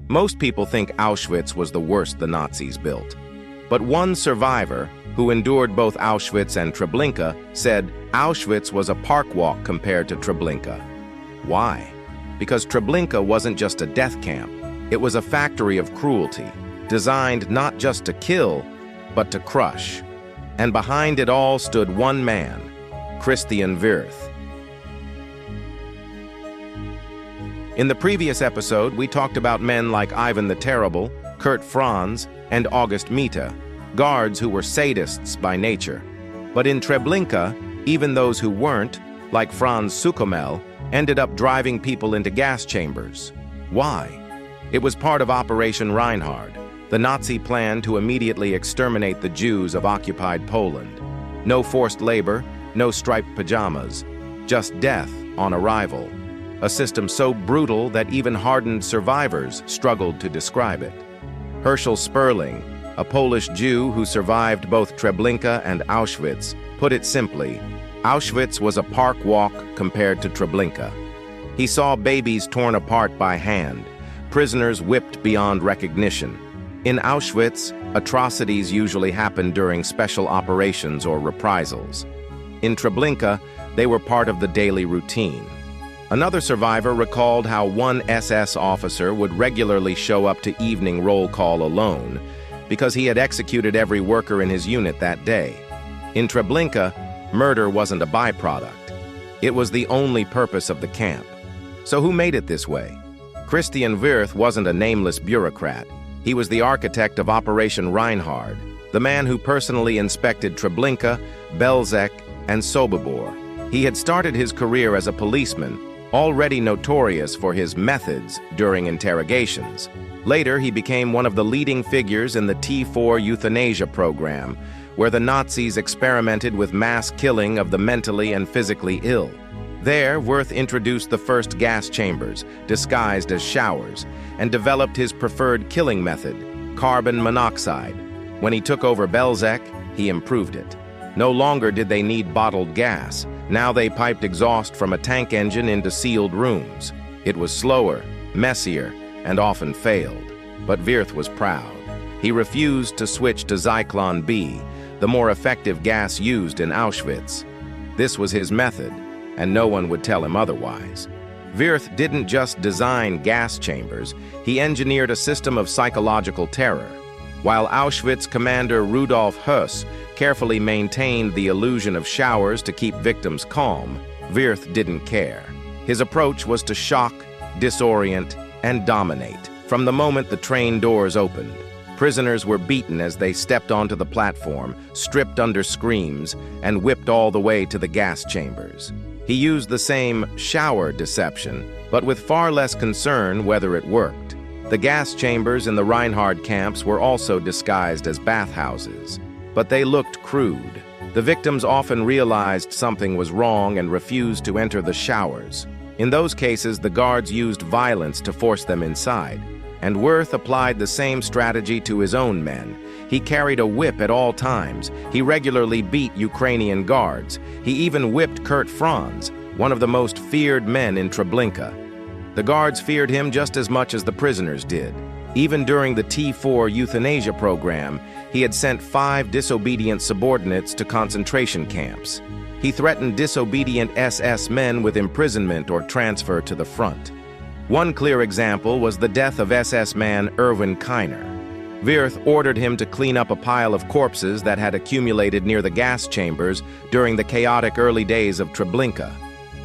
Most people think Auschwitz was the worst the Nazis built. But one survivor, who endured both Auschwitz and Treblinka, said Auschwitz was a park walk compared to Treblinka. Why? Because Treblinka wasn't just a death camp. It was a factory of cruelty, designed not just to kill, but to crush. And behind it all stood one man, Christian Wirth. In the previous episode, we talked about men like Ivan the Terrible, Kurt Franz, and August Mita, guards who were sadists by nature. But in Treblinka, even those who weren't, like Franz Suchomel, ended up driving people into gas chambers. Why? It was part of Operation Reinhard, the Nazi plan to immediately exterminate the Jews of occupied Poland. No forced labor, no striped pajamas, just death on arrival. A system so brutal that even hardened survivors struggled to describe it. Herschel Sperling, a Polish Jew who survived both Treblinka and Auschwitz, put it simply, Auschwitz was a park walk compared to Treblinka. He saw babies torn apart by hand, prisoners whipped beyond recognition. In Auschwitz, atrocities usually happened during special operations or reprisals. In Treblinka, they were part of the daily routine. Another survivor recalled how one SS officer would regularly show up to evening roll call alone because he had executed every worker in his unit that day. In Treblinka, murder wasn't a byproduct. It was the only purpose of the camp. So who made it this way? Christian Wirth wasn't a nameless bureaucrat. He was the architect of Operation Reinhard, the man who personally inspected Treblinka, Belzec, and Sobibor. He had started his career as a policeman, already notorious for his methods during interrogations. Later, he became one of the leading figures in the T4 euthanasia program, where the Nazis experimented with mass killing of the mentally and physically ill. There, Wirth introduced the first gas chambers, disguised as showers, and developed his preferred killing method, carbon monoxide. When he took over Belzec, he improved it. No longer did they need bottled gas. Now they piped exhaust from a tank engine into sealed rooms. It was slower, messier, and often failed. But Wirth was proud. He refused to switch to Zyklon B, the more effective gas used in Auschwitz. This was his method, and no one would tell him otherwise. Wirth didn't just design gas chambers, he engineered a system of psychological terror. While Auschwitz commander Rudolf Höss carefully maintained the illusion of showers to keep victims calm, Wirth didn't care. His approach was to shock, disorient, and dominate. From the moment the train doors opened, prisoners were beaten as they stepped onto the platform, stripped under screams, and whipped all the way to the gas chambers. He used the same shower deception, but with far less concern whether it worked. The gas chambers in the Reinhard camps were also disguised as bathhouses, but they looked crude. The victims often realized something was wrong and refused to enter the showers. In those cases, the guards used violence to force them inside, and Wirth applied the same strategy to his own men. He carried a whip at all times. He regularly beat Ukrainian guards. He even whipped Kurt Franz, one of the most feared men in Treblinka. The guards feared him just as much as the prisoners did. Even during the T4 euthanasia program, he had sent 5 disobedient subordinates to concentration camps. He threatened disobedient SS men with imprisonment or transfer to the front. One clear example was the death of SS man Erwin Kiner. Wirth ordered him to clean up a pile of corpses that had accumulated near the gas chambers during the chaotic early days of Treblinka.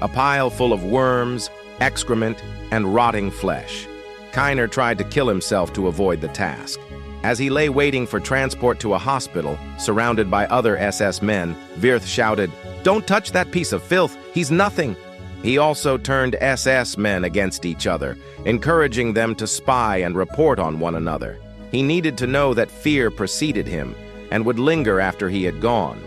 A pile full of worms, excrement, and rotting flesh. Kiner tried to kill himself to avoid the task. As he lay waiting for transport to a hospital, surrounded by other SS men, Wirth shouted, "Don't touch that piece of filth, he's nothing." He also turned SS men against each other, encouraging them to spy and report on one another. He needed to know that fear preceded him and would linger after he had gone.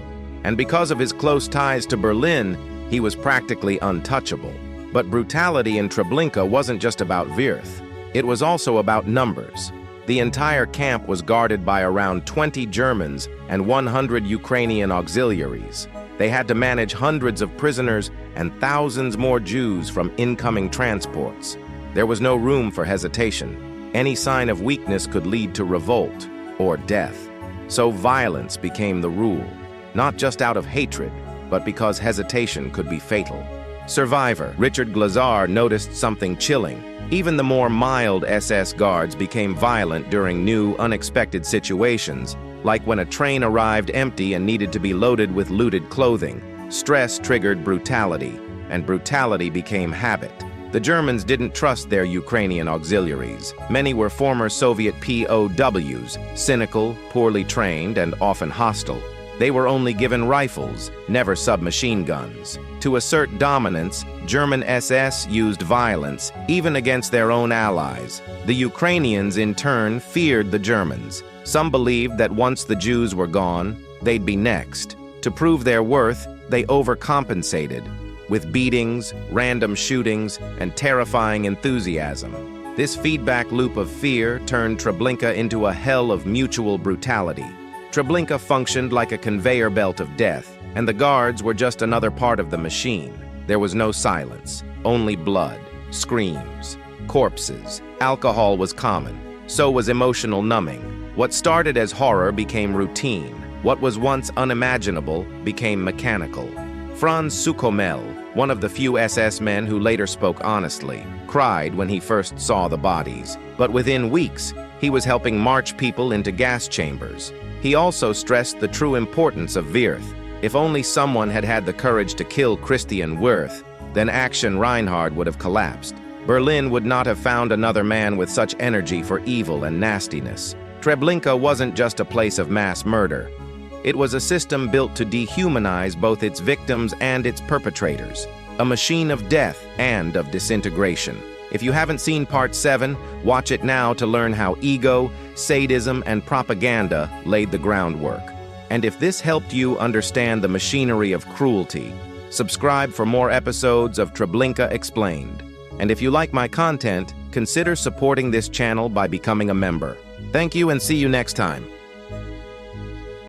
And because of his close ties to Berlin, he was practically untouchable. But brutality in Treblinka wasn't just about Wirth. It was also about numbers. The entire camp was guarded by around 20 Germans and 100 Ukrainian auxiliaries. They had to manage hundreds of prisoners and thousands more Jews from incoming transports. There was no room for hesitation. Any sign of weakness could lead to revolt or death. So violence became the rule, not just out of hatred, but because hesitation could be fatal. Survivor Richard Glazar noticed something chilling. Even the more mild SS guards became violent during new, unexpected situations, like when a train arrived empty and needed to be loaded with looted clothing. Stress triggered brutality, and brutality became habit. The Germans didn't trust their Ukrainian auxiliaries. Many were former Soviet POWs, cynical, poorly trained, and often hostile. They were only given rifles, never submachine guns. To assert dominance, German SS used violence, even against their own allies. The Ukrainians, in turn, feared the Germans. Some believed that once the Jews were gone, they'd be next. To prove their worth, they overcompensated, with beatings, random shootings, and terrifying enthusiasm. This feedback loop of fear turned Treblinka into a hell of mutual brutality. Treblinka functioned like a conveyor belt of death, and the guards were just another part of the machine. There was no silence, only blood, screams, corpses. Alcohol was common, so was emotional numbing. What started as horror became routine. What was once unimaginable became mechanical. Franz Suchomel, one of the few SS men who later spoke honestly, cried when he first saw the bodies. But within weeks, he was helping march people into gas chambers. He also stressed the true importance of Wirth. If only someone had had the courage to kill Christian Wirth, then Action Reinhard would have collapsed. Berlin would not have found another man with such energy for evil and nastiness. Treblinka wasn't just a place of mass murder. It was a system built to dehumanize both its victims and its perpetrators. A machine of death and of disintegration. If you haven't seen Part 7, watch it now to learn how ego, sadism, and propaganda laid the groundwork. And if this helped you understand the machinery of cruelty, subscribe for more episodes of Treblinka Explained. And if you like my content, consider supporting this channel by becoming a member. Thank you and see you next time.